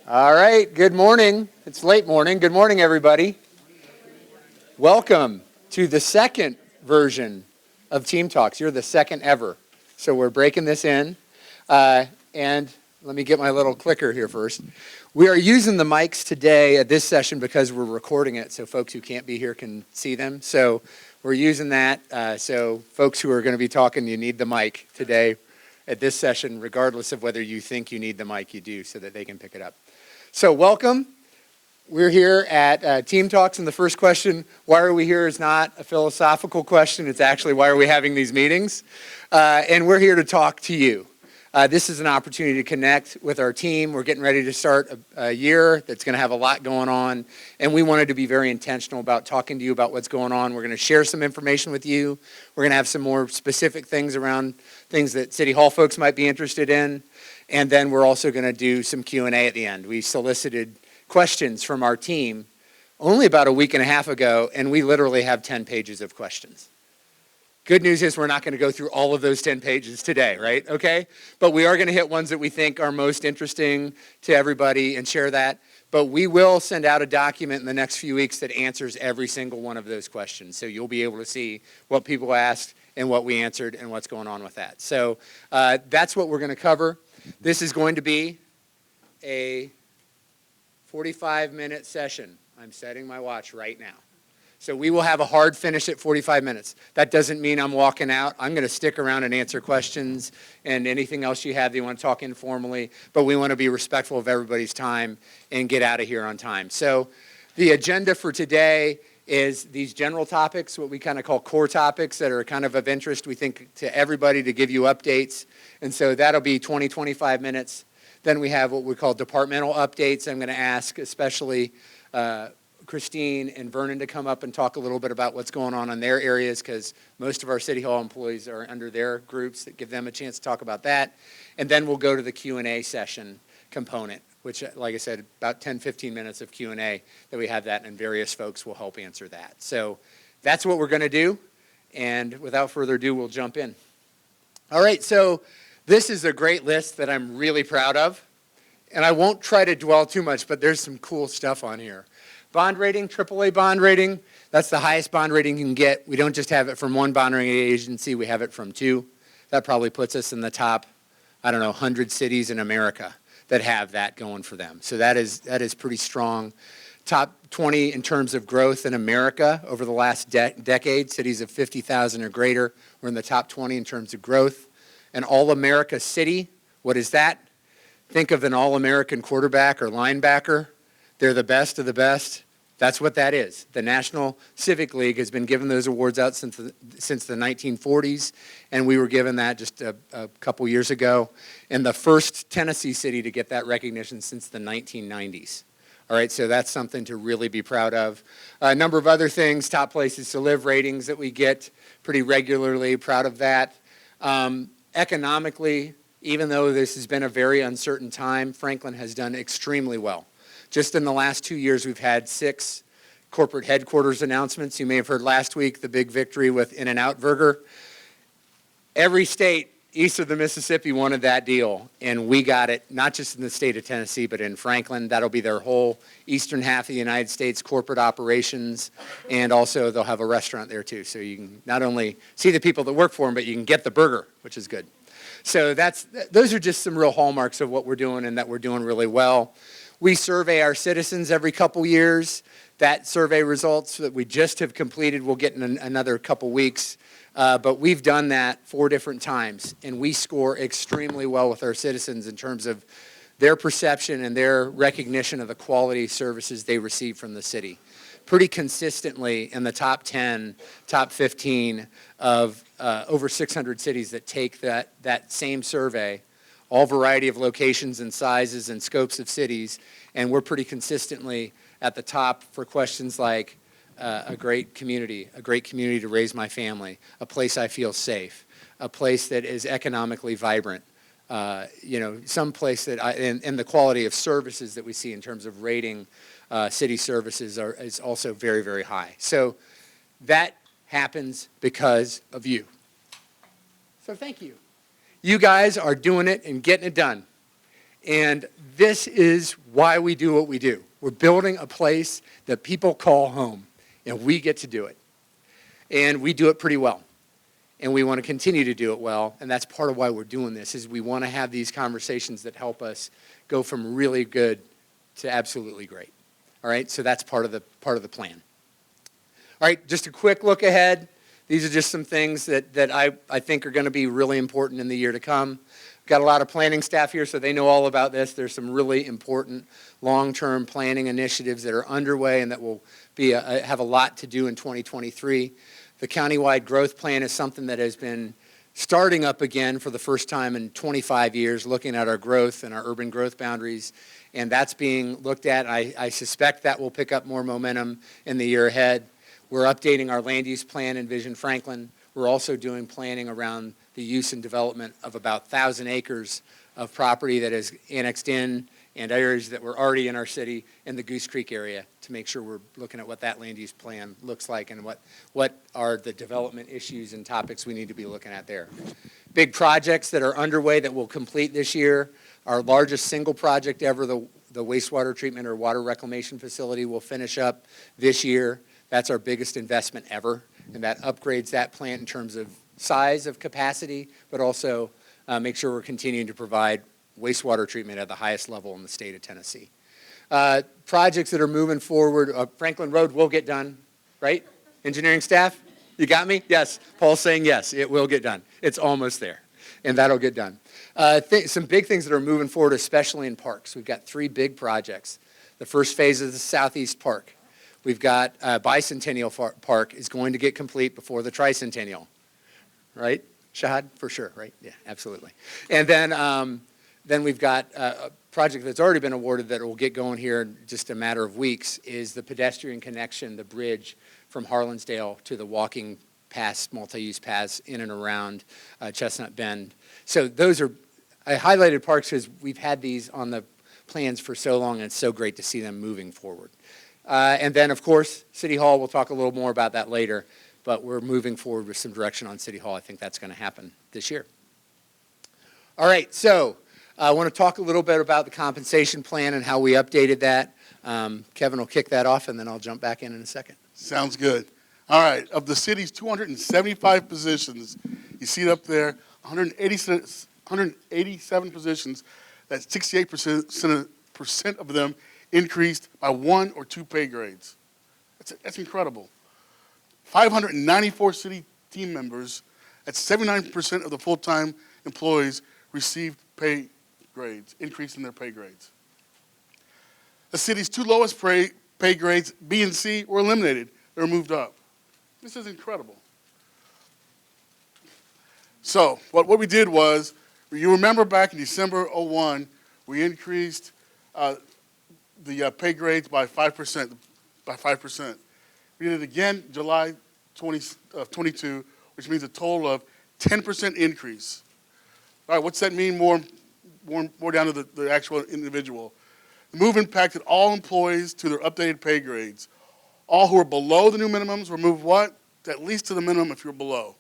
All right, good morning. It's late morning. Good morning, everybody. Welcome to the second version of Team Talks. You're the second ever. So we're breaking this in. And let me get my little clicker here first. We are using the mics today at this session because we're recording it so folks who can't be here can see them. So we're using that. So folks who are going to be talking, you need the mic today at this session, regardless of whether you think you need the mic, you do, so that they can pick it up. So welcome. We're here at Team Talks, and the first question, why are we here, is not a philosophical question. It's actually, why are we having these meetings? And we're here to talk to you. This is an opportunity to connect with our team. We're getting ready to start a year that's going to have a lot going on, and we wanted to be very intentional about talking to you about what's going on. We're going to share some information with you. We're going to have some more specific things around things that City Hall folks might be interested in. And then we're also going to do some Q&A at the end. We solicited questions from our team only about a week and a half ago, and we literally have 10 pages of questions. Good news is we're not going to go through all of those 10 pages today, right? Okay? But we are going to hit ones that we think are most interesting to everybody and share that. But we will send out a document in the next few weeks that answers every single one of those questions. So you'll be able to see what people asked and what we answered and what's going on with that. So that's what we're going to cover. This is going to be a 45-minute session. I'm setting my watch right now. So we will have a hard finish at 45 minutes. That doesn't mean I'm walking out. I'm going to stick around and answer questions and anything else you have that you want to talk informally, but we want to be respectful of everybody's time and get out of here on time. So the agenda for today is these general topics, what we kind of call core topics that are kind of interest, we think, to everybody, to give you updates. And so that'll be 20, 25 minutes. Then we have what we call departmental updates. I'm going to ask especially Christine and Vernon to come up and talk a little bit about what's going on in their areas, because most of our City Hall employees are under their groups that give them a chance to talk about that. And then we'll go to the Q&A session component, which, like I said, about 10, 15 minutes of Q&A that we have that, and various folks will help answer that. So that's what we're going to do. And without further ado, we'll jump in. All right, so this is a great list that I'm really proud of. And I won't try to dwell too much, but there's some cool stuff on here. Bond rating, AAA bond rating, that's the highest bond rating you can get. We don't just have it from one bond rating agency, we have it from two. That probably puts us in the top, 100 cities in America that have that going for them. So that is pretty strong. Top 20 in terms of growth in America over the last decade. Cities of 50,000 or greater, we're in the top 20 in terms of growth. An All-America city, what is that? Think of an All-American quarterback or linebacker. They're the best of the best. That's what that is. The National Civic League has been giving those awards out since the 1940s, and we were given that just a couple years ago, and the first Tennessee city to get that recognition since the 1990s. All right, so that's something to really be proud of. A number of other things, top places to live ratings that we get pretty regularly, proud of that. Economically, even though this has been a very uncertain time, Franklin has done extremely well. Just in the last 2 years, we've had 6 corporate headquarters announcements. You may have heard last week the big victory with In-N-Out Burger. Every state east of the Mississippi wanted that deal, and we got it, not just in the state of Tennessee, but in Franklin. That'll be their whole eastern half of the United States corporate operations, and also they'll have a restaurant there too. So you can not only see the people that work for them, but you can get the burger, which is good. So those are just some real hallmarks of what we're doing and that we're doing really well. We survey our citizens every couple years. That survey results that we just have completed, we'll get in another couple weeks. But we've done that 4 different times, and we score extremely well with our citizens in terms of their perception and their recognition of the quality services they receive from the city. Pretty consistently in the top 10, top 15 of over 600 cities that take that same survey, all variety of locations and sizes and scopes of cities, and we're pretty consistently at the top for questions like a great community to raise my family, a place I feel safe, a place that is economically vibrant, some place that and the quality of services that we see in terms of rating city services is also very, very high. So that happens because of you. So thank you. You guys are doing it and getting it done. And this is why we do what we do. We're building a place that people call home, and we get to do it. And we do it pretty well. And we want to continue to do it well, and that's part of why we're doing this, is we want to have these conversations that help us go from really good to absolutely great. All right, so that's part of the plan. All right, just a quick look ahead. These are just some things that I think are going to be really important in the year to come. Got a lot of planning staff here, so they know all about this. There's some really important long-term planning initiatives that are underway and that will have a lot to do in 2023. The countywide growth plan is something that has been starting up again for the first time in 25 years, looking at our growth and our urban growth boundaries, and that's being looked at. I suspect that will pick up more momentum in the year ahead. We're updating our land use plan in Vision Franklin. We're also doing planning around the use and development of about 1,000 acres of property that is annexed in and areas that were already in our city in the Goose Creek area to make sure we're looking at what that land use plan looks like and what are the development issues and topics we need to be looking at there. Big projects that are underway that we'll complete this year. Our largest single project ever, the wastewater treatment or water reclamation facility, will finish up this year. That's our biggest investment ever, and that upgrades that plant in terms of size of capacity, but also make sure we're continuing to provide wastewater treatment at the highest level in the state of Tennessee. Projects that are moving forward, Franklin Road will get done, right? Engineering staff, you got me? Yes. Paul's saying yes, it will get done. It's almost there, and that'll get done. Some big things that are moving forward, especially in parks. We've got 3 big projects. The first phase is the Southeast Park. We've got Bicentennial Park is going to get complete before the Tricentennial, right? Shahad, for sure, right? Yeah, absolutely. And then we've got a project that's already been awarded that will get going here in just a matter of weeks, is the pedestrian connection, the bridge from Harlansdale to the walking paths, multi-use paths in and around Chestnut Bend. So those are, I highlighted parks because we've had these on the plans for so long, and it's so great to see them moving forward. And then, of course, City Hall, we'll talk a little more about that later, but we're moving forward with some direction on City Hall. I think that's going to happen this year. All right, so I want to talk a little bit about the compensation plan and how we updated that. Kevin will kick that off, and then I'll jump back in a second. Sounds good. All right, of the city's 275 positions, you see it up there, 187 positions, that's 68% of them increased by 1 or 2 pay grades. That's incredible. 594 city team members, that's 79% of the full-time employees received pay grades, increase in their pay grades. The city's 2 lowest pay grades, B and C, were eliminated. They were moved up. This is incredible. So what we did was, you remember back in December '01, we increased the pay grades by 5%. We did it again July 22, which means a total of 10% increase. All right, what's that mean more down to the actual individual? The move impacted all employees to their updated pay grades. All who were below the new minimums were moved what? At least to the minimum if you're below.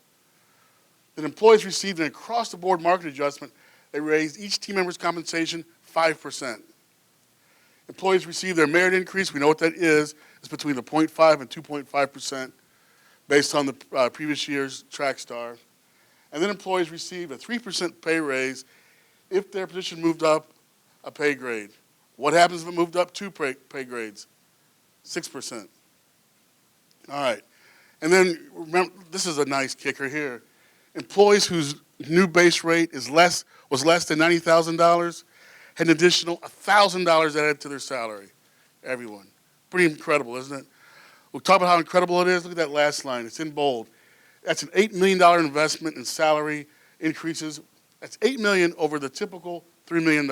Then employees received an across-the-board market adjustment that raised each team member's compensation 5%. Employees received their merit increase. We know what that is. It's between the 0.5 and 2.5% based on the previous year's track star. And then employees received a 3% pay raise if their position moved up a pay grade. What happens if it moved up 2 pay grades? 6%. All right. And then, remember, this is a nice kicker here. Employees whose new base rate was less than $90,000 had an additional $1,000 added to their salary. Everyone. Pretty incredible, isn't it? We'll talk about how incredible it is. Look at that last line. It's in bold. That's an $8 million investment in salary increases. That's $8 million over the typical $3 million.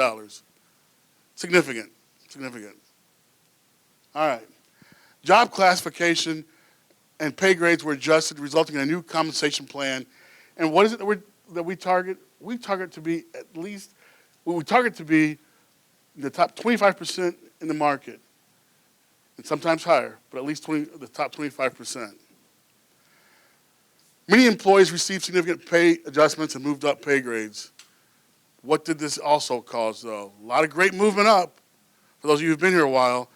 Significant. Significant. All right. Job classification and pay grades were adjusted, resulting in a new compensation plan. And what is it that we target? We target to be at least, we target to be the top 25% in the market, and sometimes higher, but at least the top 25%. Many employees received significant pay adjustments and moved up pay grades. What did this also cause, though? A lot of great movement up for those of you who've been here a while,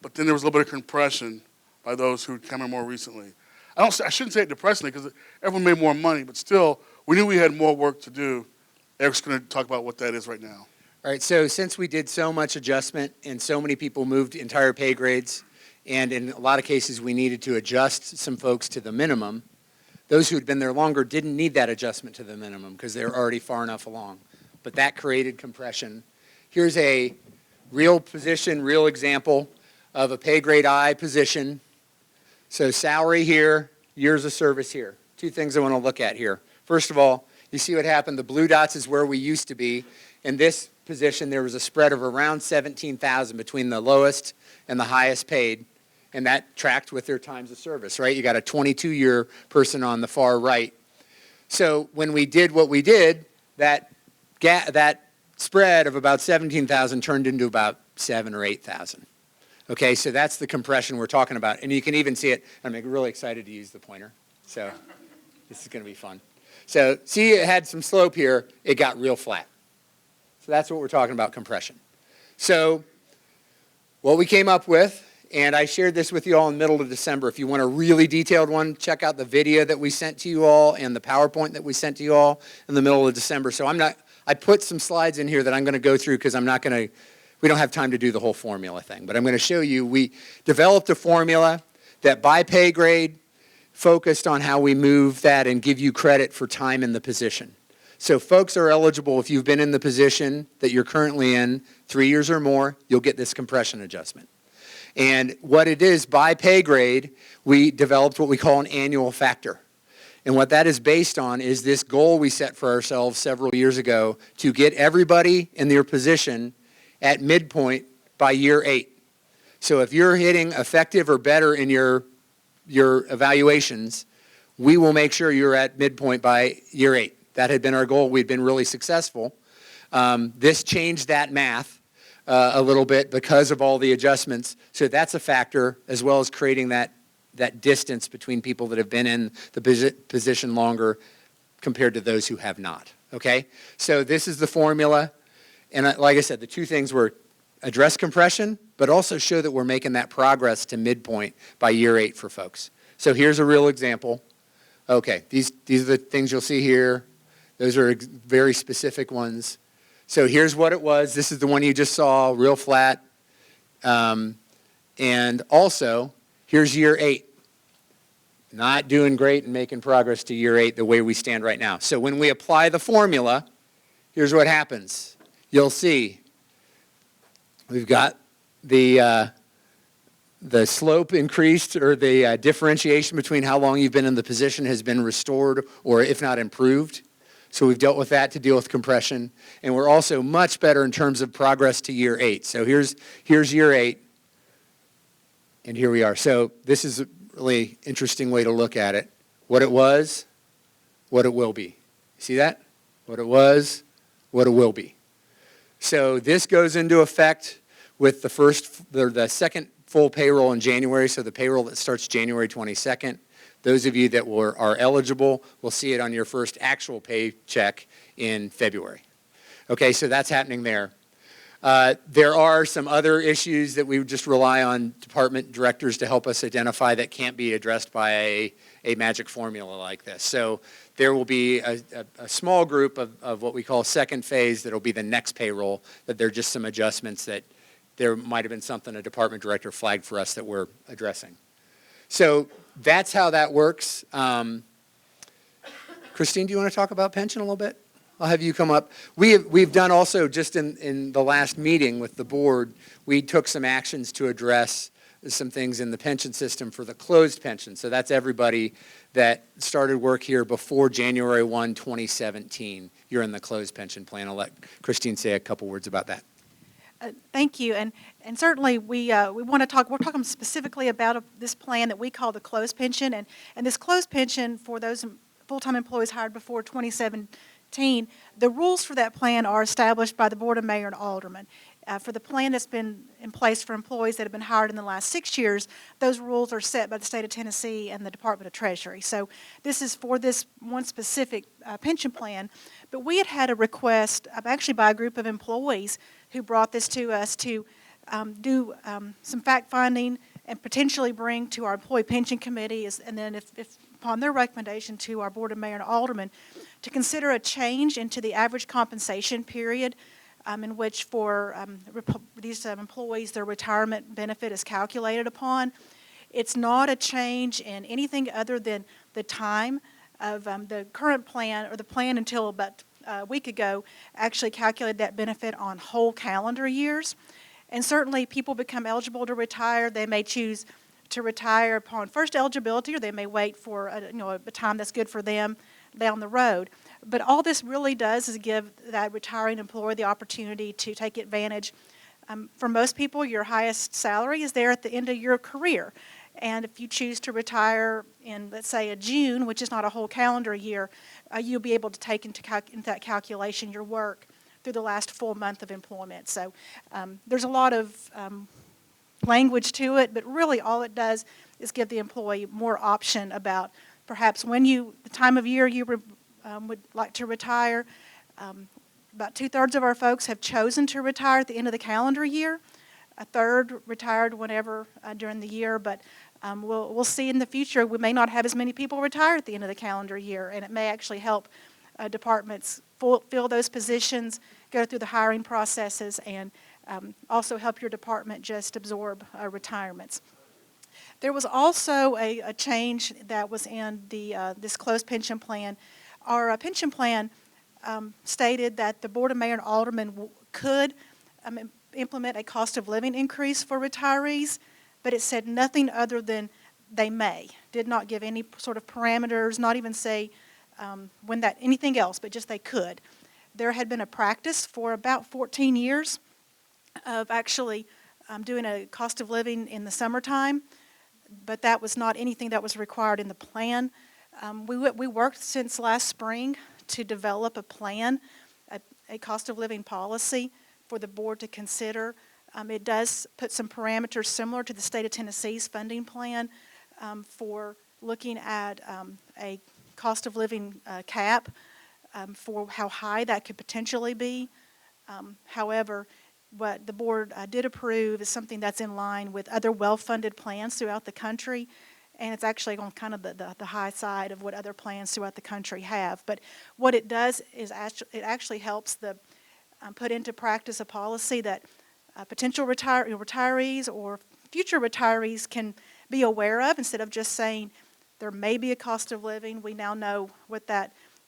but then there was a little bit of compression by those who come in more recently. I shouldn't say it depressingly because everyone made more money, but still, we knew we had more work to do. Eric's going to talk about what that is right now. All right, so since we did so much adjustment and so many people moved entire pay grades, and in a lot of cases we needed to adjust some folks to the minimum, those who had been there longer didn't need that adjustment to the minimum because they were already far enough along. But that created compression. Here's a real position, real example of a pay grade I position. So salary here, years of service here. Two things I want to look at here. First of all, you see what happened. The blue dots is where we used to be. In this position, there was a spread of around 17,000 between the lowest and the highest paid, and that tracked with their times of service, right? You got a 22-year person on the far right. So when we did what we did, that spread of about 17,000 turned into about 7,000 or 8,000. Okay, so that's the compression we're talking about. And you can even see it. I'm really excited to use the pointer. So this is going to be fun. So see, it had some slope here. It got real flat. So that's what we're talking about, compression. So what we came up with, and I shared this with you all in the middle of December. If you want a really detailed one, check out the video that we sent to you all and the PowerPoint that we sent to you all in the middle of December. So I put some slides in here that I'm going to go through because we don't have time to do the whole formula thing. But I'm going to show you, we developed a formula that by pay grade focused on how we move that and give you credit for time in the position. So folks are eligible, if you've been in the position that you're currently in 3 years or more, you'll get this compression adjustment. And what it is, by pay grade, we developed what we call an annual factor. And what that is based on is this goal we set for ourselves several years ago to get everybody in their position at midpoint by year 8. So if you're hitting effective or better in your evaluations, we will make sure you're at midpoint by year 8. That had been our goal. We'd been really successful. This changed that math a little bit because of all the adjustments. So that's a factor, as well as creating that distance between people that have been in the position longer compared to those who have not. Okay? So this is the formula. And like I said, the two things were address compression, but also show that we're making that progress to midpoint by year 8 for folks. So here's a real example. Okay, these are the things you'll see here. Those are very specific ones. So here's what it was. This is the one you just saw, real flat. And also, here's year 8. Not doing great and making progress to year 8 the way we stand right now. So when we apply the formula, here's what happens. You'll see we've got the slope increased, or the differentiation between how long you've been in the position has been restored, or if not improved. So we've dealt with that to deal with compression. And we're also much better in terms of progress to year 8. So here's year 8, and here we are. So this is a really interesting way to look at it. What it was, what it will be. See that? What it was, what it will be. So this goes into effect with the second full payroll in January, so the payroll that starts January 22nd. Those of you that are eligible will see it on your first actual paycheck in February. Okay, so that's happening there. There are some other issues that we would just rely on department directors to help us identify that can't be addressed by a magic formula like this. So there will be a small group of what we call second phase that will be the next payroll, that there are just some adjustments that there might have been something a department director flagged for us that we're addressing. So that's how that works. Christine, do you want to talk about pension a little bit? I'll have you come up. We've done also, just in the last meeting with the board, we took some actions to address some things in the pension system for the closed pension. So that's everybody that started work here before January 1, 2017. You're in the closed pension plan. I'll let Christine say a couple words about that. Thank you, and certainly we want to talk. We're talking specifically about this plan that we call the closed pension, and this closed pension for those full-time employees hired before 2017. The rules for that plan are established by the Board of Mayor and Aldermen. For the plan that's been in place for employees that have been hired in the last 6 years, those rules are set by the state of Tennessee and the Department of Treasury. So this is for this one specific pension plan. But we had a request, actually by a group of employees who brought this to us to do some fact-finding and potentially bring to our Employee Pension Committee, and then if upon their recommendation to our Board of Mayor and Aldermen, to consider a change into the average compensation period in which for these employees, their retirement benefit is calculated upon. It's not a change in anything other than the time of the current plan, or the plan until about a week ago, actually calculated that benefit on whole calendar years. And certainly people become eligible to retire. They may choose to retire upon first eligibility, or they may wait for a time that's good for them down the road. But all this really does is give that retiring employee the opportunity to take advantage. For most people, your highest salary is there at the end of your career. And if you choose to retire in, let's say, a June, which is not a whole calendar year, you'll be able to take into that calculation your work through the last full month of employment. So there's a lot of language to it, but really all it does is give the employee more option about perhaps when the time of year you would like to retire. About 2/3 of our folks have chosen to retire at the end of the calendar year. A third retired whenever during the year, but we'll see in the future. We may not have as many people retire at the end of the calendar year, and it may actually help departments fill those positions, go through the hiring processes, and also help your department just absorb retirements. There was also a change that was in this closed pension plan. Our pension plan stated that the Board of Mayor and Aldermen could implement a cost of living increase for retirees, but it said nothing other than they may. Did not give any sort of parameters, not even say anything else, but just they could. There had been a practice for about 14 years of actually doing a cost of living in the summertime, but that was not anything that was required in the plan. We worked since last spring to develop a plan, a cost of living policy for the board to consider. It does put some parameters similar to the state of Tennessee's funding plan for looking at a cost of living cap for how high that could potentially be. However, what the board did approve is something that's in line with other well-funded plans throughout the country, and it's actually on kind of the high side of what other plans throughout the country have. But what it does is it actually helps put into practice a policy that potential retirees or future retirees can be aware of, instead of just saying there may be a cost of living. We now know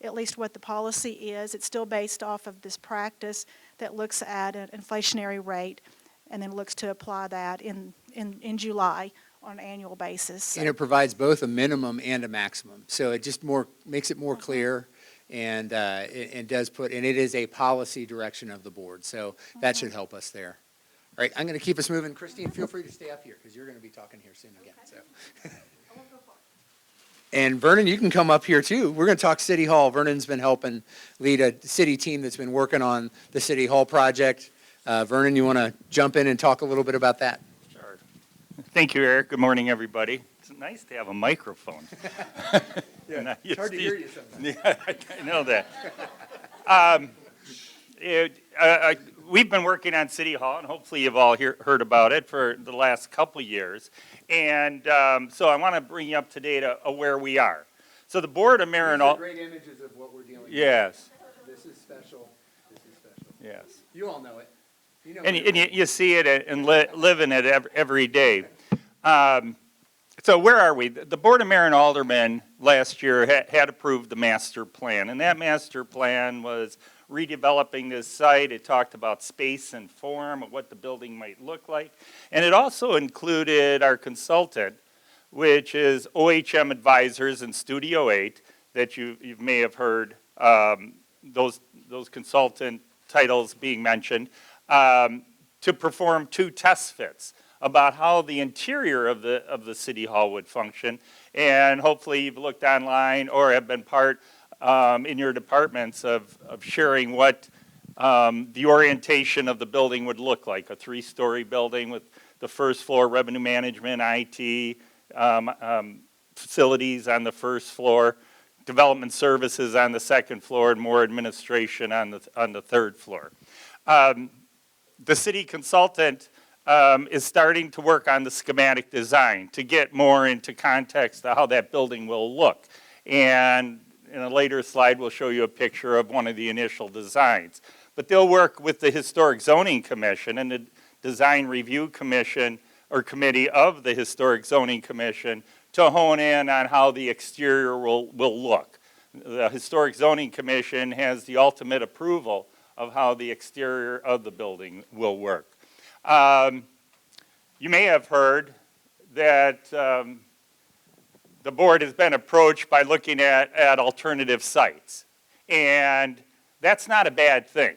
at least what the policy is. It's still based off of this practice that looks at an inflationary rate and then looks to apply that in July on an annual basis. And it provides both a minimum and a maximum. So it just makes it more clear, and does and it is a policy direction of the board. So that should help us there. All right, I'm going to keep us moving. Christine, feel free to stay up here because you're going to be talking here soon again. So. And Vernon, you can come up here too. We're going to talk City Hall. Vernon's been helping lead a city team that's been working on the City Hall project. Vernon, you want to jump in and talk a little bit about that? Sure. Thank you, Eric. Good morning, everybody. It's nice to have a microphone. Yeah, it's hard to hear you sometimes. Yeah, I know that. We've been working on City Hall, and hopefully you've all heard about it for the last couple years. And so I want to bring you up to date of where we are. So the Board of Mayor and These are all. great images of what we're dealing with. Yes. This is special. This is special. Yes. You all know it. You know And it. you see it and live in it every day. So where are we? The Board of Mayor and Aldermen last year had approved the master plan, and that master plan was redeveloping this site. It talked about space and form of what the building might look like, and it also included our consultant, which is OHM Advisors and Studio 8, that you may have heard those consultant titles being mentioned, to perform 2 test fits about how the interior of the City Hall would function. And hopefully you've looked online or have been part in your departments of sharing what the orientation of the building would look like, a 3-story building with the first floor, revenue management, IT, facilities on the first floor, development services on the second floor, and more administration on the third floor. The city consultant is starting to work on the schematic design to get more into context of how that building will look. And in a later slide, we'll show you a picture of one of the initial designs. But they'll work with the Historic Zoning Commission and the Design Review Commission or Committee of the Historic Zoning Commission to hone in on how the exterior will look. The Historic Zoning Commission has the ultimate approval of how the exterior of the building will work. You may have heard that the board has been approached by looking at alternative sites. And that's not a bad thing.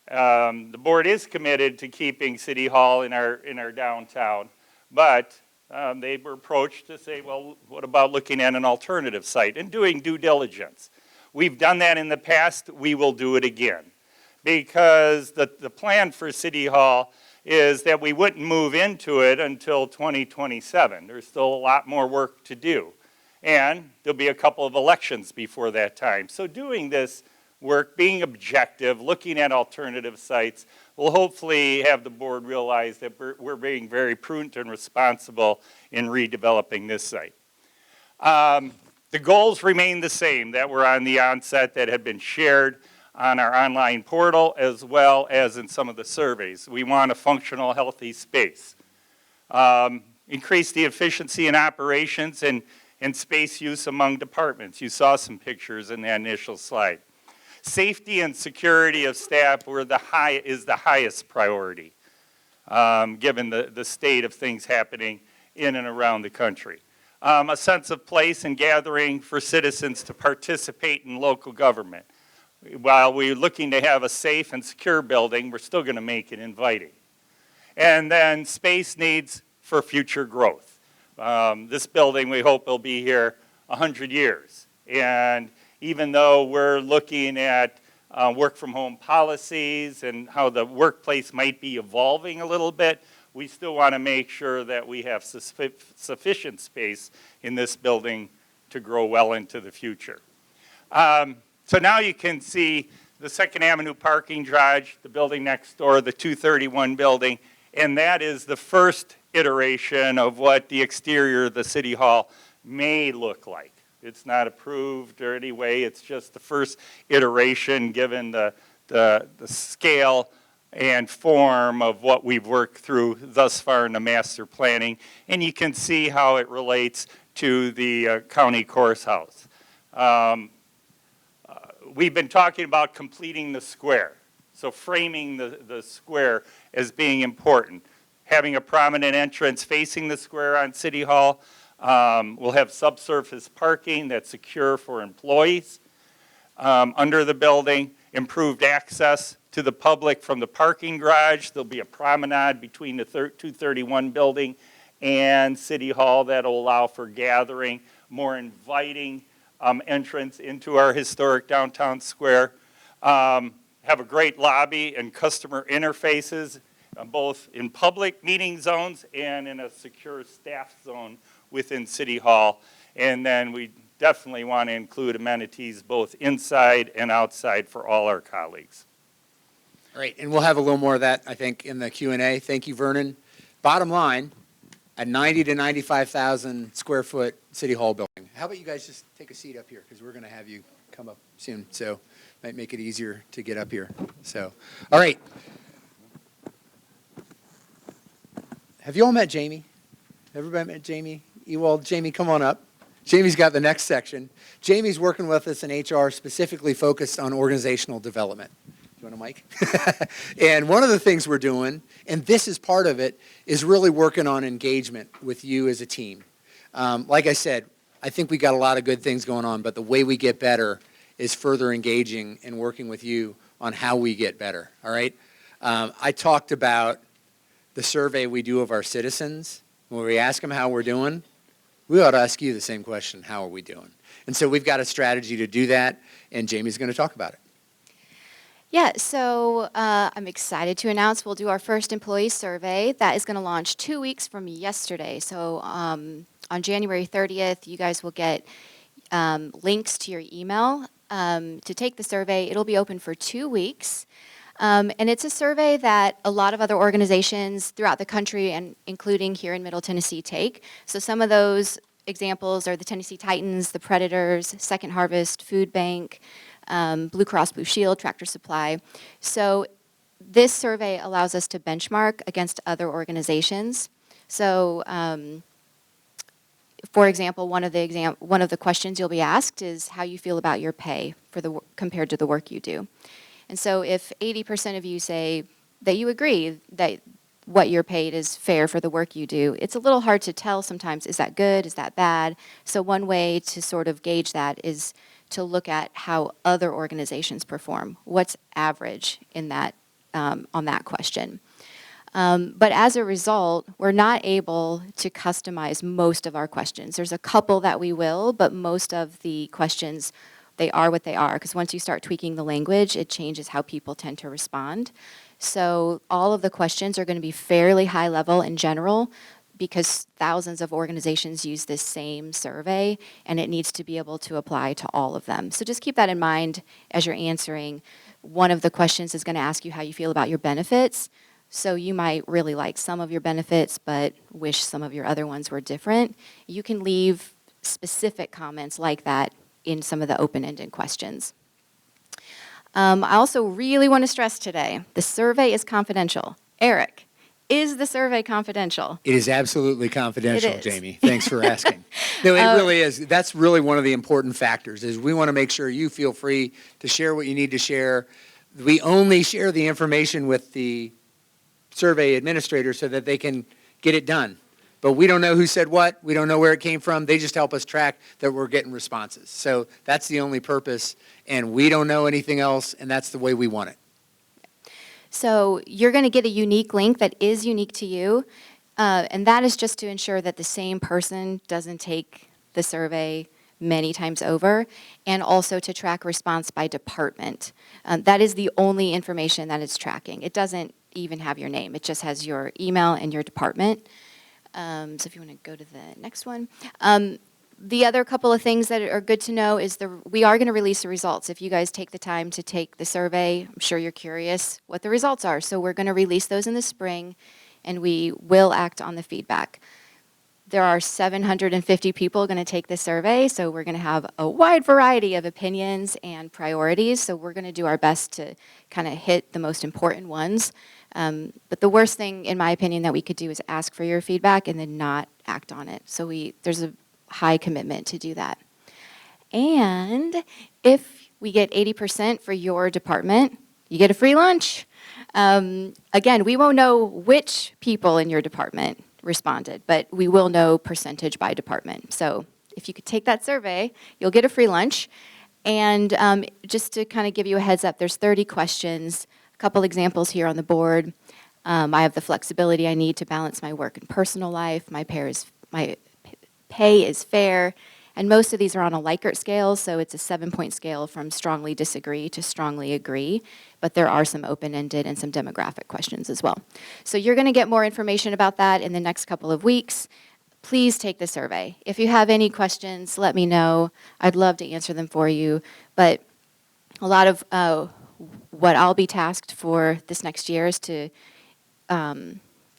The board is committed to keeping City Hall in our downtown, but they were approached to say, well, what about looking at an alternative site and doing due diligence? We've done that in the past. We will do it again. Because the plan for City Hall is that we wouldn't move into it until 2027. There's still a lot more work to do. And there'll be a couple of elections before that time. So doing this work, being objective, looking at alternative sites, will hopefully have the board realize that we're being very prudent and responsible in redeveloping this site. The goals remain the same that were on the onset that had been shared on our online portal as well as in some of the surveys. We want a functional, healthy space. Increase the efficiency in operations and space use among departments. You saw some pictures in that initial slide. Safety and security of staff is the highest priority, given the state of things happening in and around the country. A sense of place and gathering for citizens to participate in local government. While we're looking to have a safe and secure building, we're still going to make it inviting. And then space needs for future growth. This building, we hope, will be here 100 years. And even though we're looking at work from home policies and how the workplace might be evolving a little bit, we still want to make sure that we have sufficient space in this building to grow well into the future. So now you can see the 2nd Avenue parking garage, the building next door, the 231 building, and that is the first iteration of what the exterior of the City Hall may look like. It's not approved or any way, it's just the first iteration given the scale and form of what we've worked through thus far in the master planning, and you can see how it relates to the county courthouse. We've been talking about completing the square, so framing the square as being important. Having a prominent entrance facing the square on City Hall. We'll have subsurface parking that's secure for employees under the building, improved access to the public from the parking garage. There'll be a promenade between the 231 building and City Hall that'll allow for gathering, more inviting entrance into our historic downtown square. Have a great lobby and customer interfaces, both in public meeting zones and in a secure staff zone within City Hall. And then we definitely want to include amenities both inside and outside for all our colleagues. All right, and we'll have a little more of that, I think, in the Q&A. Thank you, Vernon. Bottom line, a 90 to 95,000 square foot City Hall building. How about you guys just take a seat up here, because we're going to have you come up soon, so might make it easier to get up here. So, all right. Have you all met Jamie? Everybody met Jamie Ewald? Jamie, come on up. Jamie's got the next section. Jamie's working with us in HR specifically focused on organizational development. You want a mic? And one of the things we're doing, and this is part of it, is really working on engagement with you as a team. Like I said, I think we got a lot of good things going on, but the way we get better is further engaging and working with you on how we get better, all right? I talked about the survey we do of our citizens. When we ask them how we're doing, we ought to ask you the same question, how are we doing? And so we've got a strategy to do that, and Jamie's going to talk about it. Yeah, so I'm excited to announce we'll do our first employee survey. That is going to launch 2 weeks from yesterday. So on January 30th, you guys will get links to your email to take the survey. It'll be open for 2 weeks. And it's a survey that a lot of other organizations throughout the country, and including here in Middle Tennessee, take. So some of those examples are the Tennessee Titans, the Predators, Second Harvest, Food Bank, Blue Cross Blue Shield, Tractor Supply. So this survey allows us to benchmark against other organizations. So for example, one of the questions you'll be asked is how you feel about your pay compared to the work you do. And so if 80% of you say that you agree that what you're paid is fair for the work you do, it's a little hard to tell sometimes, is that good, is that bad? So one way to sort of gauge that is to look at how other organizations perform. What's average in that, on that question? But as a result, we're not able to customize most of our questions. There's a couple that we will, but most of the questions, they are what they are, because once you start tweaking the language, it changes how people tend to respond. So all of the questions are going to be fairly high level in general, because thousands of organizations use this same survey, and it needs to be able to apply to all of them. So just keep that in mind as you're answering. One of the questions is going to ask you how you feel about your benefits. So you might really like some of your benefits, but wish some of your other ones were different. You can leave specific comments like that in some of the open-ended questions. I also really want to stress today, the survey is confidential. Eric, is the survey confidential? It is absolutely confidential, It is. Jamie. Thanks for asking. No, it really is. That's really one of the important factors, is we want to make sure you feel free to share what you need to share. We only share the information with the survey administrator so that they can get it done. But we don't know who said what. We don't know where it came from. They just help us track that we're getting responses. So that's the only purpose, and we don't know anything else, and that's the way we want it. So you're going to get a unique link that is unique to you, and that is just to ensure that the same person doesn't take the survey many times over, and also to track response by department. That is the only information that it's tracking. It doesn't even have your name. It just has your email and your department. So if you want to go to the next one. The other couple of things that are good to know is we are going to release the results. If you guys take the time to take the survey, I'm sure you're curious what the results are. So we're going to release those in the spring, and we will act on the feedback. There are 750 people going to take the survey, so we're going to have a wide variety of opinions and priorities. So we're going to do our best to kind of hit the most important ones. But the worst thing, in my opinion, that we could do is ask for your feedback and then not act on it. So there's a high commitment to do that. And if we get 80% for your department, you get a free lunch. Again, we won't know which people in your department responded, but we will know percentage by department. So if you could take that survey, you'll get a free lunch. And just to kind of give you a heads up, there's 30 questions, a couple examples here on the board. I have the flexibility I need to balance my work and personal life. My pay is fair. And most of these are on a Likert scale, so it's a 7-point scale from strongly disagree to strongly agree. But there are some open-ended and some demographic questions as well. So you're going to get more information about that in the next couple of weeks. Please take the survey. If you have any questions, let me know. I'd love to answer them for you. But a lot of what I'll be tasked for this next year is to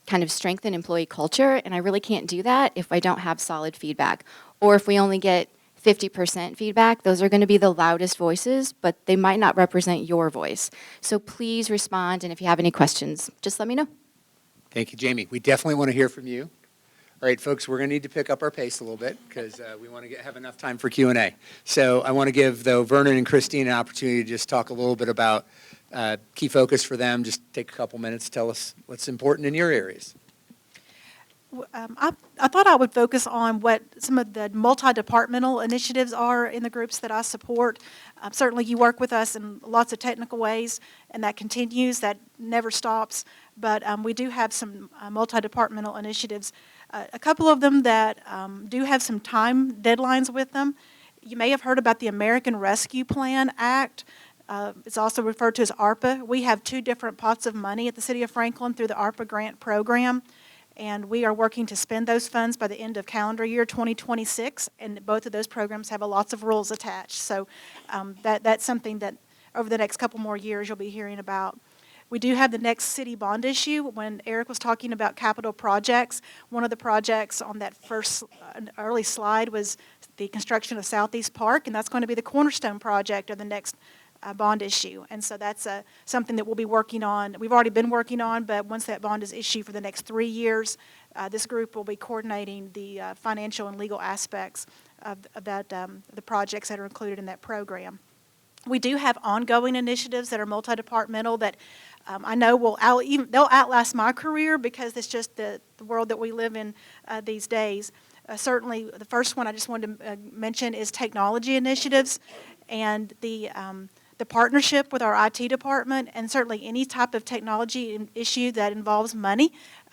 kind of strengthen employee culture, and I really can't do that if I don't have solid feedback. Or if we only get 50% feedback, those are going to be the loudest voices, but they might not represent your voice. So please respond, and if you have any questions, just let me know. Thank you, Jamie. We definitely want to hear from you. All right, folks, we're going to need to pick up our pace a little bit because we want to have enough time for Q&A. So I want to give, though, Vernon and Christine an opportunity to just talk a little bit about key focus for them. Just take a couple minutes, tell us what's important in your areas. I thought I would focus on what some of the multi-departmental initiatives are in the groups that I support. Certainly you work with us in lots of technical ways, and that continues, that never stops. But we do have some multi-departmental initiatives. A couple of them that do have some time deadlines with them. You may have heard about the American Rescue Plan Act. It's also referred to as ARPA. We have two different pots of money at the City of Franklin through the ARPA grant program, and we are working to spend those funds by the end of calendar year 2026, and both of those programs have lots of rules attached. So that's something that over the next couple more years you'll be hearing about. We do have the next city bond issue. When Eric was talking about capital projects, one of the projects on that first early slide was the construction of Southeast Park, and that's going to be the cornerstone project of the next bond issue. And so that's something that we'll be working on. We've already been working on, but once that bond is issued for the next 3 years, this group will be coordinating the financial and legal aspects of that, the projects that are included in that program. We do have ongoing initiatives that are multi-departmental that I know they'll outlast my career because it's just the world that we live in these days. Certainly, the first one I just wanted to mention is technology initiatives and the partnership with our IT department, and certainly any type of technology issue that involves money.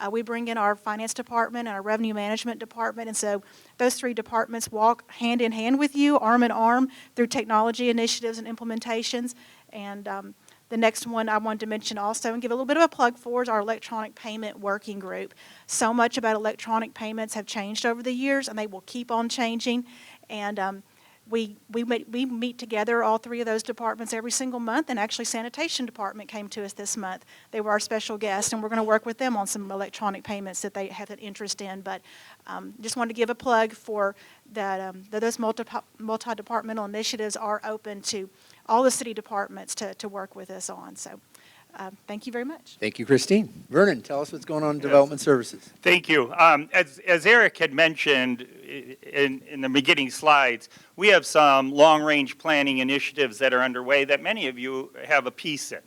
We bring in our finance department and our revenue management department, and so those three departments walk hand in hand with you, arm in arm, through technology initiatives and implementations. And the next one I wanted to mention also and give a little bit of a plug for is our electronic payment working group. So much about electronic payments have changed over the years, and they will keep on changing. And we meet together, all three of those departments, every single month, and actually sanitation department came to us this month. They were our special guest, and we're going to work with them on some electronic payments that they have an interest in. But just wanted to give a plug for that those multi-departmental initiatives are open to all the city departments to work with us on. So thank you very much. Thank you, Christine. Vernon, tell us what's going on in Development Services. Thank you. As Eric had mentioned in the beginning slides, we have some long-range planning initiatives that are underway that many of you have a piece in.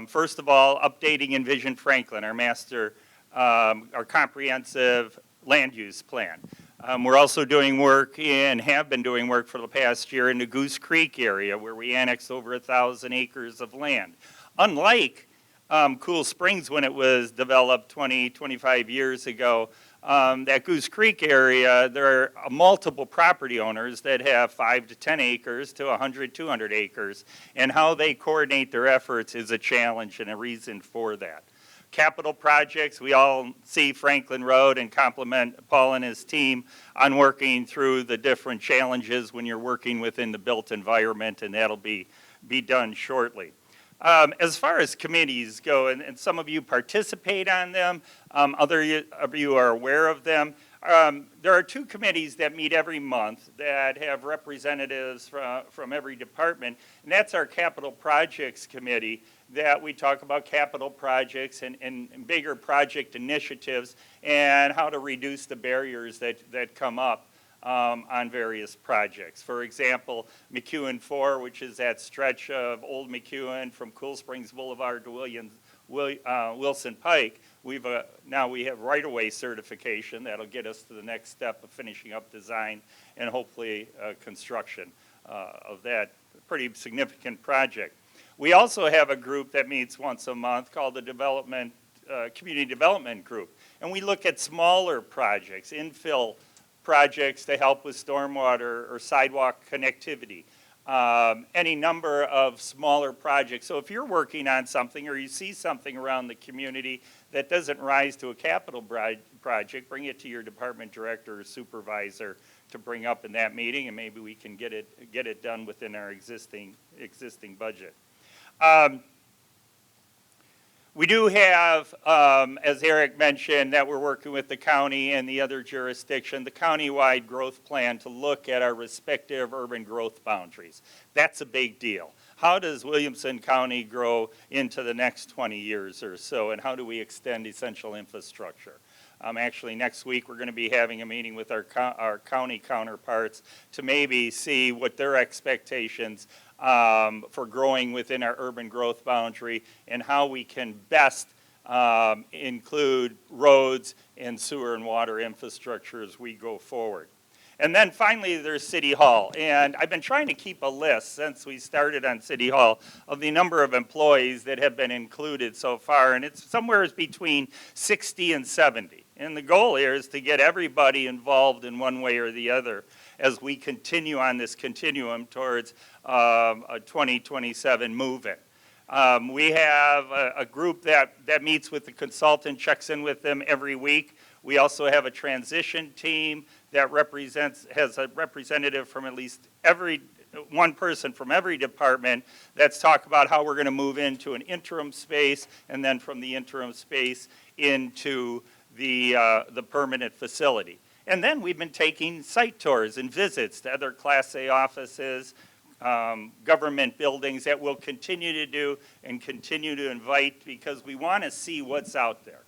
First of all, updating Envision Franklin, our comprehensive land use plan. We're also doing work and have been doing work for the past year in the Goose Creek area where we annexed over 1,000 acres of land. Unlike Cool Springs when it was developed 20, 25 years ago, that Goose Creek area, there are multiple property owners that have 5 to 10 acres to 100, 200 acres, and how they coordinate their efforts is a challenge and a reason for that. Capital projects, we all see Franklin Road and compliment Paul and his team on working through the different challenges when you're working within the built environment, and that'll be done shortly. As far as committees go, and some of you participate on them, other of you are aware of them. There are two committees that meet every month that have representatives from every department, and that's our Capital Projects Committee, that we talk about capital projects and bigger project initiatives and how to reduce the barriers that come up on various projects. For example, McEwen 4, which is that stretch of Old McEwen from Cool Springs Boulevard to Wilson Pike, now we have right-of-way certification that'll get us to the next step of finishing up design and hopefully construction of that pretty significant project. We also have a group that meets once a month called the Community Development Group, and we look at smaller projects, infill projects to help with stormwater or sidewalk connectivity, any number of smaller projects. So if you're working on something or you see something around the community that doesn't rise to a capital project, bring it to your department director or supervisor to bring up in that meeting, and maybe we can get it done within our existing budget. We do have, as Eric mentioned, that we're working with the county and the other jurisdiction, the county-wide growth plan to look at our respective urban growth boundaries. That's a big deal. How does Williamson County grow into the next 20 years or so, and how do we extend essential infrastructure? Actually, next week we're going to be having a meeting with our county counterparts to maybe see what their expectations for growing within our urban growth boundary and how we can best include roads and sewer and water infrastructure as we go forward. And then finally, there's City Hall. And I've been trying to keep a list since we started on City Hall of the number of employees that have been included so far, and it's somewhere between 60 and 70. And the goal here is to get everybody involved in one way or the other as we continue on this continuum towards a 2027 move-in. We have a group that meets with the consultant, checks in with them every week. We also have a transition team that has a representative from at least one person from every department that's talk about how we're going to move into an interim space, and then from the interim space into the permanent facility. And then we've been taking site tours and visits to other Class A offices, government buildings that we'll continue to do and continue to invite, because we want to see what's out there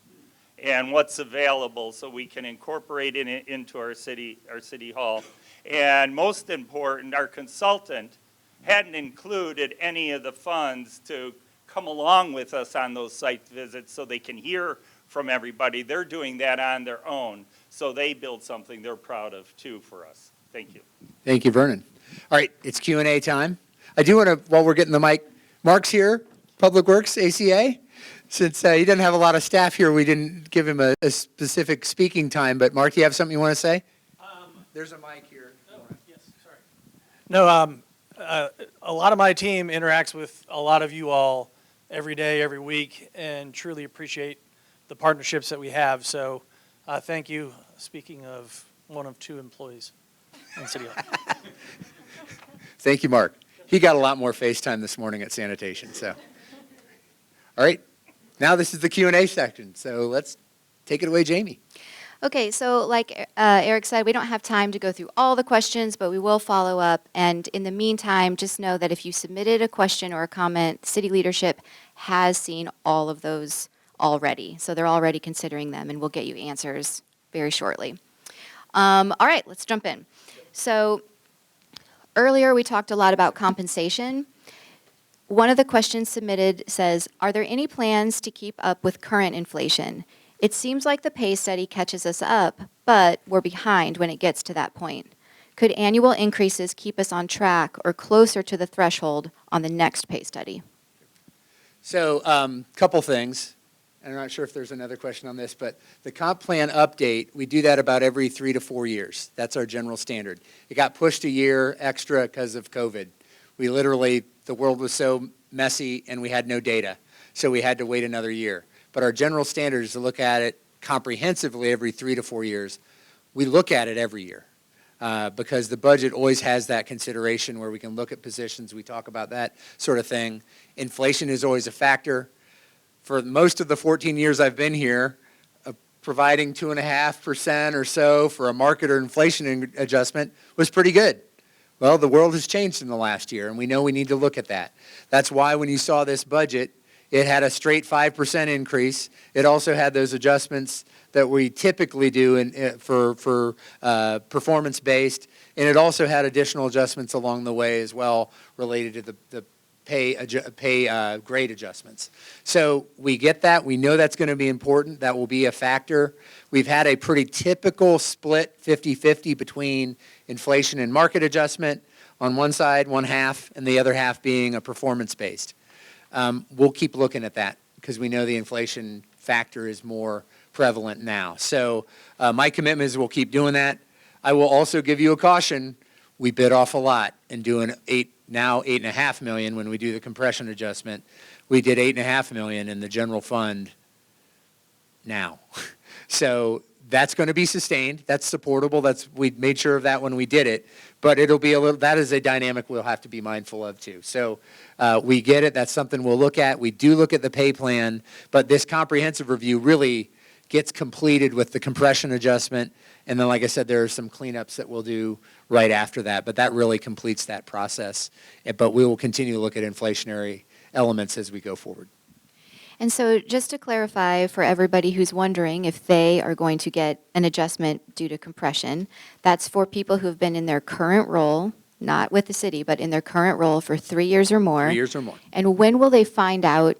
and what's available so we can incorporate it into our city hall. And most important, our consultant hadn't included any of the funds to come along with us on those site visits so they can hear from everybody. They're doing that on their own, so they build something they're proud of too for us. Thank you. Thank you, Vernon. All right, it's Q&A time. I do want to, while we're getting the mic, Mark's here, Public Works, ACA. Since he doesn't have a lot of staff here, we didn't give him a specific speaking time, but Mark, do you have something you want to say? There's a mic here. Yes, sorry. No, a lot of my team interacts with a lot of you all every day, every week, and truly appreciate the partnerships that we have. So thank you, speaking of one of two employees in City Hall. Thank you, Mark. He got a lot more face time this morning at sanitation, so. All right, now this is the Q&A section, so let's take it away, Jamie. Okay, so like Eric said, we don't have time to go through all the questions, but we will follow up. And in the meantime, just know that if you submitted a question or a comment, city leadership has seen all of those already. So they're already considering them, and we'll get you answers very shortly. All right, let's jump in. So earlier we talked a lot about compensation. One of the questions submitted says, are there any plans to keep up with current inflation? It seems like the pay study catches us up, but we're behind when it gets to that point. Could annual increases keep us on track or closer to the threshold on the next pay study? So, couple things. I'm not sure if there's another question on this, but the comp plan update, we do that about every 3 to 4 years. That's our general standard. It got pushed a year extra because of COVID. We literally, the world was so messy and we had no data, so we had to wait another year. But our general standard is to look at it comprehensively every 3 to 4 years. We look at it every year because the budget always has that consideration where we can look at positions, we talk about that sort of thing. Inflation is always a factor. For most of the 14 years I've been here, providing 2.5% or so for a market or inflation adjustment was pretty good. Well, the world has changed in the last year, and we know we need to look at that. That's why when you saw this budget, it had a straight 5% increase. It also had those adjustments that we typically do for performance-based, and it also had additional adjustments along the way as well related to the pay grade adjustments. So we get that. We know that's going to be important. That will be a factor. We've had a pretty typical split 50-50 between inflation and market adjustment on one side, one half, and the other half being a performance-based. We'll keep looking at that because we know the inflation factor is more prevalent now. So my commitment is we'll keep doing that. I will also give you a caution. We bit off a lot in doing now $8.5 million when we do the compression adjustment. We did $8.5 million in the general fund now. So that's going to be sustained. That's supportable. We made sure of that when we did it. But it'll be that is a dynamic we'll have to be mindful of too. So we get it. That's something we'll look at. We do look at the pay plan, but this comprehensive review really gets completed with the compression adjustment. And then, like I said, there are some cleanups that we'll do right after that, but that really completes that process. But we will continue to look at inflationary elements as we go forward. And so just to clarify for everybody who's wondering if they are going to get an adjustment due to compression, that's for people who have been in their current role, not with the city, but in their current role for 3 years or more. 3 years or more. And when will they find out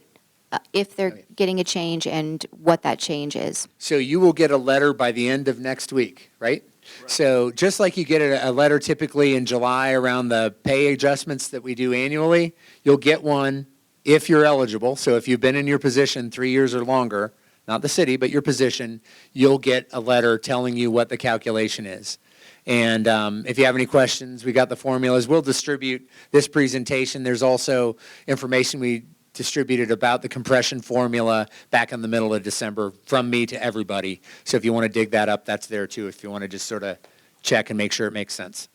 if they're getting a change and what that change is? So you will get a letter by the end of next week, right? So just like you get a letter typically in July around the pay adjustments that we do annually, you'll get one if you're eligible. So if you've been in your position 3 years or longer, then you'll get one. If you're eligible, you'll get one. If you're not, you'll get one. So you'll get a letter by the end of next week, right? So just like you get a letter typically in July around the pay adjustments that we do annually, you'll get one if you're eligible. So if you've been in your position 3 years or longer, not the city, but your position, you'll get a letter telling you what the calculation is. And if you have any questions, we got the formulas. We'll distribute this presentation. There's also information we distributed about the compression formula back in the middle of December from me to everybody. So if you want to dig that up, that's there too, if you want to just sort of check and make sure it makes sense.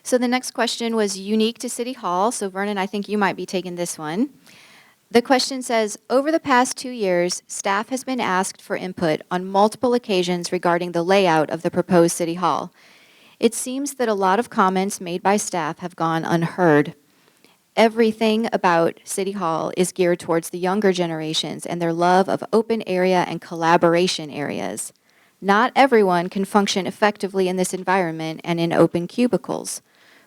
So the next question was unique to City Hall. So Vernon, I think you might be taking this one. The question says, over the past 2 years, staff has been asked for input on multiple occasions regarding the layout of the proposed City Hall. It seems that a lot of comments made by staff have gone unheard. Everything about City Hall is geared towards the younger generations and their love of open area and collaboration areas. Not everyone can function effectively in this environment and in open cubicles.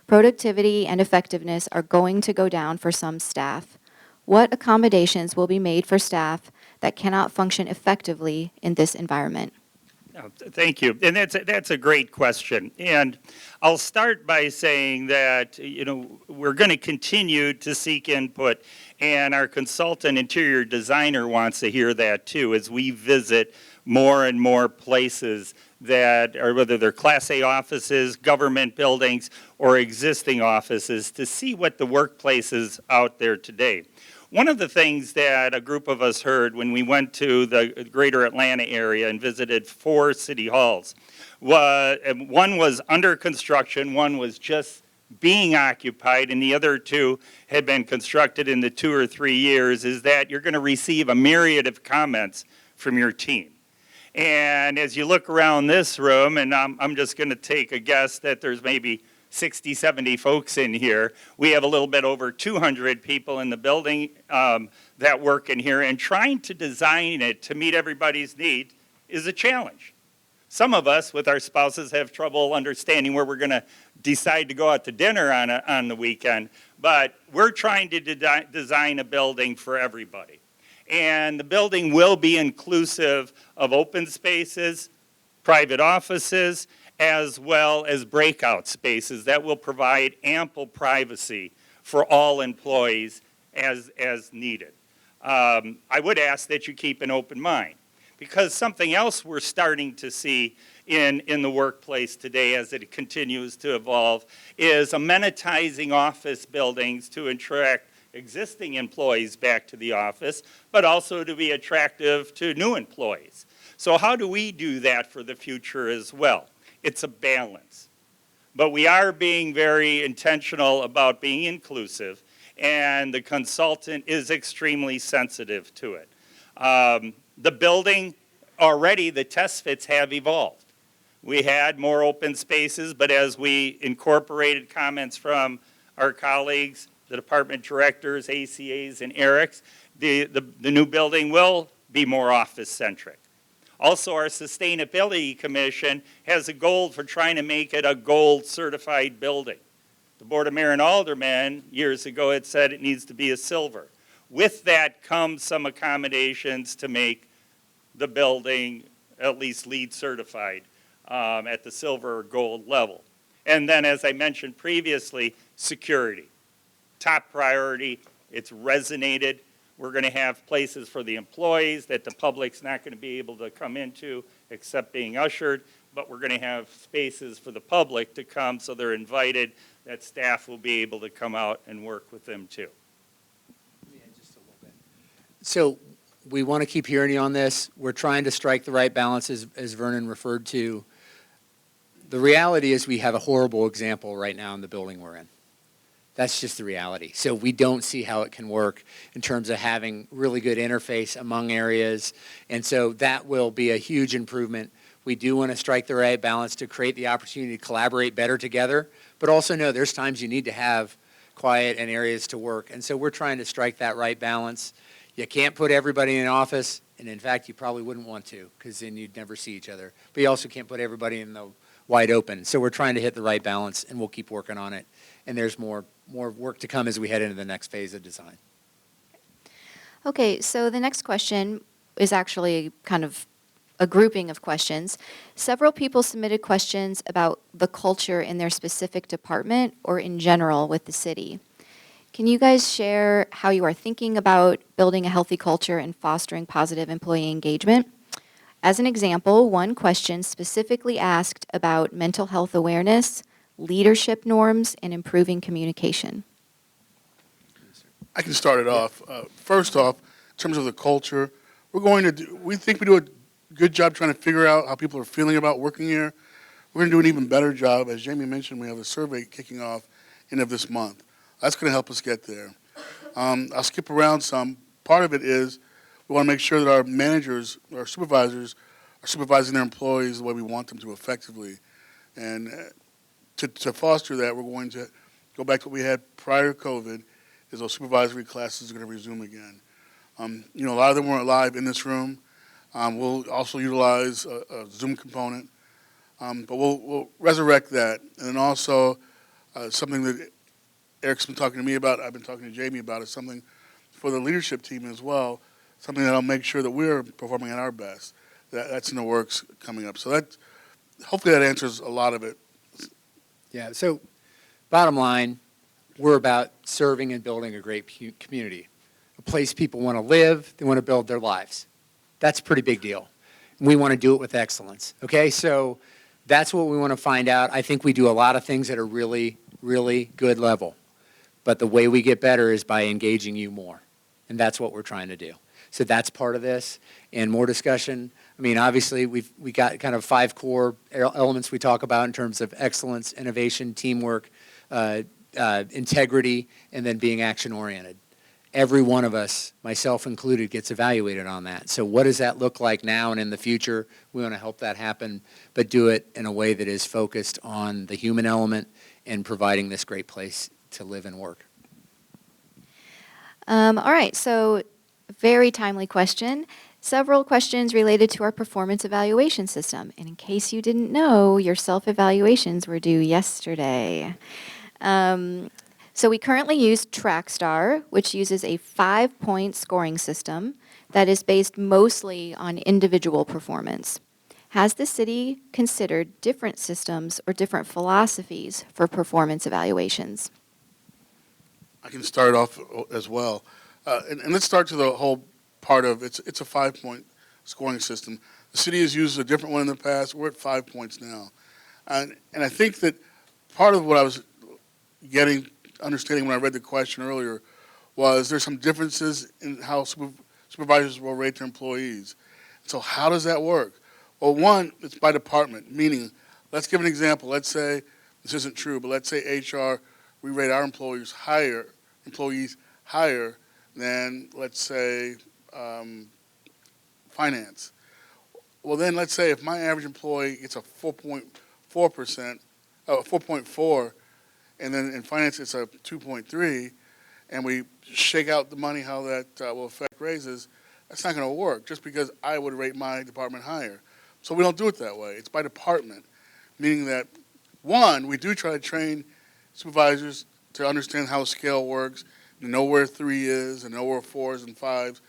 Productivity and effectiveness are going to go down for some staff. What accommodations will be made for staff that cannot function effectively in this environment? Thank you. And that's a great question. And I'll start by saying that, we're going to continue to seek input, and our consultant interior designer wants to hear that too as we visit more and more places that are, whether they're Class A offices, government buildings, or existing offices, to see what the workplace is out there today. One of the things that a group of us heard when we went to the greater Atlanta area and visited 4 city halls was, one was under construction, one was just being occupied, and the other 2 had been constructed in the 2 or 3 years, is that you're going to receive a myriad of comments from your team. And as you look around this room, and I'm just going to take a guess that there's maybe 60, 70 folks in here. We have a little bit over 200 people in the building that work in here, and trying to design it to meet everybody's need is a challenge. Some of us with our spouses have trouble understanding where we're going to decide to go out to dinner on the weekend, but we're trying to design a building for everybody. And the building will be inclusive of open spaces, private offices, as well as breakout spaces that will provide ample privacy for all employees as needed. I would ask that you keep an open mind, because something else we're starting to see in the workplace today as it continues to evolve is amenitizing office buildings to attract existing employees back to the office, but also to be attractive to new employees. So how do we do that for the future as well? It's a balance. But we are being very intentional about being inclusive, and the consultant is extremely sensitive to it. The building, already the test fits have evolved. We had more open spaces, but as we incorporated comments from our colleagues, the department directors, ACAs, and ERICs, the new building will be more office-centric. Also, our Sustainability Commission has a goal for trying to make it a gold certified building. The Board of Mayor and Aldermen years ago had said it needs to be a silver. With that comes some accommodations to make the building at least LEED certified at the silver or gold level. And then, as I mentioned previously, security. Top priority. It's resonated. We're going to have places for the employees that the public's not going to be able to come into except being ushered, but we're going to have spaces for the public to come, so they're invited, that staff will be able to come out and work with them too. So we want to keep hearing you on this. We're trying to strike the right balance, as Vernon referred to. The reality is we have a horrible example right now in the building we're in. That's just the reality. So we don't see how it can work in terms of having really good interface among areas. And so that will be a huge improvement. We do want to strike the right balance to create the opportunity to collaborate better together, but also know there's times you need to have quiet and areas to work. And so we're trying to strike that right balance. You can't put everybody in an office, and in fact, you probably wouldn't want to, because then you'd never see each other. But you also can't put everybody in the wide open. So we're trying to hit the right balance, and we'll keep working on it. And there's more work to come as we head into the next phase of design. Okay, so the next question is actually kind of a grouping of questions. Several people submitted questions about the culture in their specific department or in general with the city. Can you guys share how you are thinking about building a healthy culture and fostering positive employee engagement? As an example, one question specifically asked about mental health awareness, leadership norms, and improving communication. I can start it off. First off, in terms of the culture, we think we do a good job trying to figure out how people are feeling about working here. We're going to do an even better job. As Jamie mentioned, we have a survey kicking off end of this month. That's going to help us get there. I'll skip around some. Part of it is we want to make sure that our managers, our supervisors, are supervising their employees the way we want them to effectively. And to foster that, we're going to go back to what we had prior to COVID, is those supervisory classes are going to resume again. A lot of them weren't live in this room. We'll also utilize a Zoom component, but we'll resurrect that. And then also something that Eric's been talking to me about, I've been talking to Jamie about, is something for the leadership team as well, something that'll make sure that we're performing at our best. That's in the works coming up. So hopefully that answers a lot of it. Yeah, so bottom line, we're about serving and building a great community, a place people want to live, they want to build their lives. That's a pretty big deal. We want to do it with excellence, okay? So that's what we want to find out. I think we do a lot of things at a really, really good level. But the way we get better is by engaging you more. And that's what we're trying to do. So that's part of this. And more discussion. I mean, obviously, we got kind of 5 core elements we talk about in terms of excellence, innovation, teamwork, integrity, and then being action-oriented. Every one of us, myself included, gets evaluated on that. So what does that look like now and in the future? We want to help that happen, but do it in a way that is focused on the human element and providing this great place to live and work. All right, so very timely question. Several questions related to our performance evaluation system. And in case you didn't know, your self-evaluations were due yesterday. So we currently use TrackStar, which uses a 5-point scoring system that is based mostly on individual performance. Has the city considered different systems or different philosophies for performance evaluations? I can start off as well. And let's start to the whole part of it's a 5-point scoring system. The city has used a different one in the past. We're at 5 points now. And I think that part of what I was understanding when I read the question earlier was there's some differences in how supervisors will rate their employees. So how does that work? Well, one, it's by department, meaning, let's give an example. Let's say, this isn't true, but let's say HR, we rate our employees higher than, let's say, finance. Well, then let's say if my average employee gets a 4.4, and then in finance it's a 2.3, and we shake out the money how that will affect raises, that's not going to work just because I would rate my department higher. So we don't do it that way. It's by department, meaning that, one, we do try to train supervisors to understand how a scale works, to know where 3 is and know where 4s and 5s.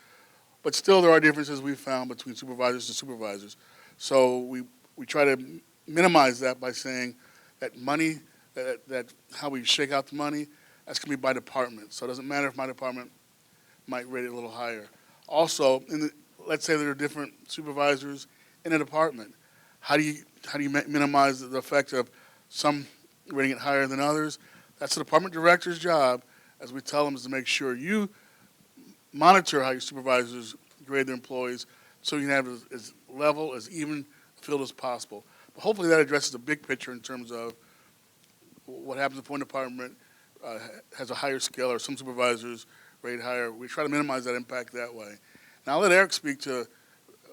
But still there are differences we've found between supervisors and supervisors. So we try to minimize that by saying that money, that how we shake out the money, that's going to be by department. So it doesn't matter if my department might rate it a little higher. Also, let's say there are different supervisors in a department. How do you minimize the effect of some rating it higher than others? That's the department director's job, as we tell them, is to make sure you monitor how your supervisors grade their employees so you can have as level, as even field as possible. But hopefully that addresses the big picture in terms of what happens if one department has a higher scale or some supervisors rate higher. We try to minimize that impact that way. Now I'll let Eric speak to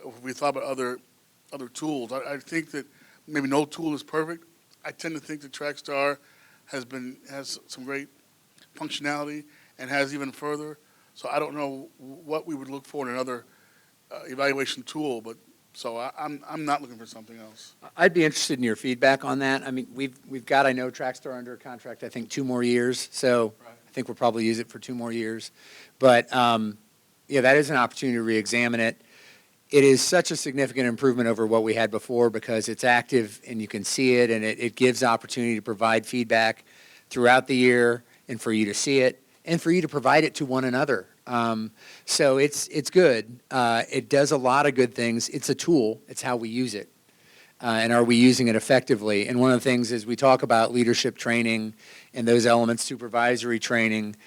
if we thought about other tools. I think that maybe no tool is perfect. I tend to think that TrackStar has some great functionality and has even further. So I don't know what we would look for in another evaluation tool, but so I'm not looking for something else. I'd be interested in your feedback on that. I mean, we've got, I know, TrackStar under contract, I think 2 more years. So Right. I think we'll probably use it for 2 more years. But, yeah, that is an opportunity to reexamine it. It is such a significant improvement over what we had before because it's active and you can see it, and it gives opportunity to provide feedback throughout the year and for you to see it and for you to provide it to one another. So it's good. It does a lot of good things. It's a tool. It's how we use it. And are we using it effectively? And one of the things is we talk about leadership training and those elements, supervisory training.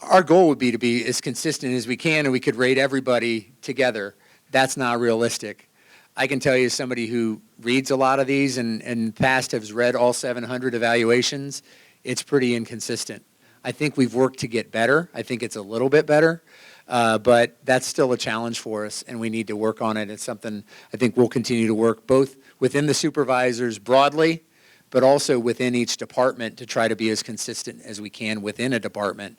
Our goal would be to be as consistent as we can, and we could rate everybody together. That's not realistic. I can tell you, as somebody who reads a lot of these and in the past has read all 700 evaluations, it's pretty inconsistent. I think we've worked to get better. I think it's a little bit better, but that's still a challenge for us, and we need to work on it. It's something I think we'll continue to work both within the supervisors broadly, but also within each department to try to be as consistent as we can within a department.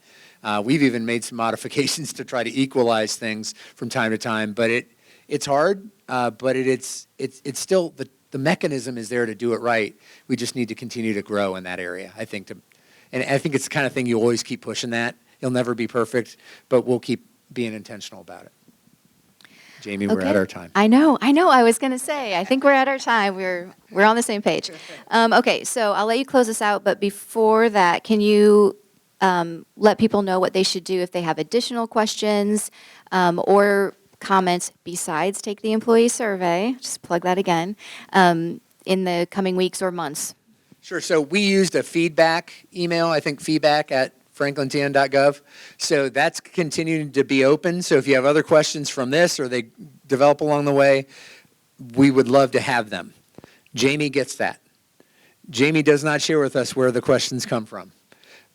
We've even made some modifications to try to equalize things from time to time, but it's hard, but it's still, the mechanism is there to do it right. We just need to continue to grow in that area, I think. And I think it's the kind of thing you always keep pushing that. You'll never be perfect, but we'll keep being intentional about it. Jamie, we're at Okay. our time. I know. I was going to say, I think we're at our time. We're on the same page. Okay, so I'll let you close this out, but before that, can you let people know what they should do if they have additional questions or comments besides take the employee survey? Just plug that again, in the coming weeks or months. Sure. So we used a feedback email, I think feedback@franklintn.gov. So that's continuing to be open. So if you have other questions from this or they develop along the way, we would love to have them. Jamie gets that. Jamie does not share with us where the questions come from.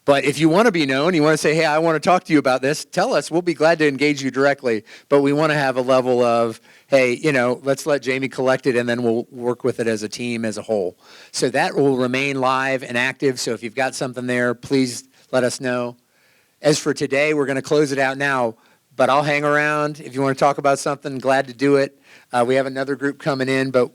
But if you want to be known, you want to say, hey, I want to talk to you about this, tell us. We'll be glad to engage you directly. But we want to have a level of, hey, let's let Jamie collect it, and then we'll work with it as a team, as a whole. So that will remain live and active. So if you've got something there, please let us know. As for today, we're going to close it out now. But I'll hang around. If you want to talk about something, glad to do it. We have another group coming in, but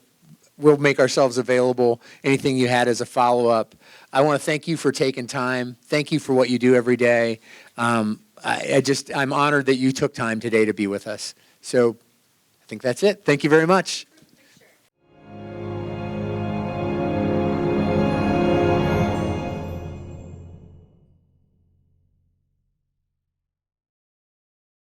we'll make ourselves available. Anything you had as a follow-up. I want to thank you for taking time. Thank you for what you do every day. I'm honored that you took time today to be with us. So I think that's it. Thank you very much.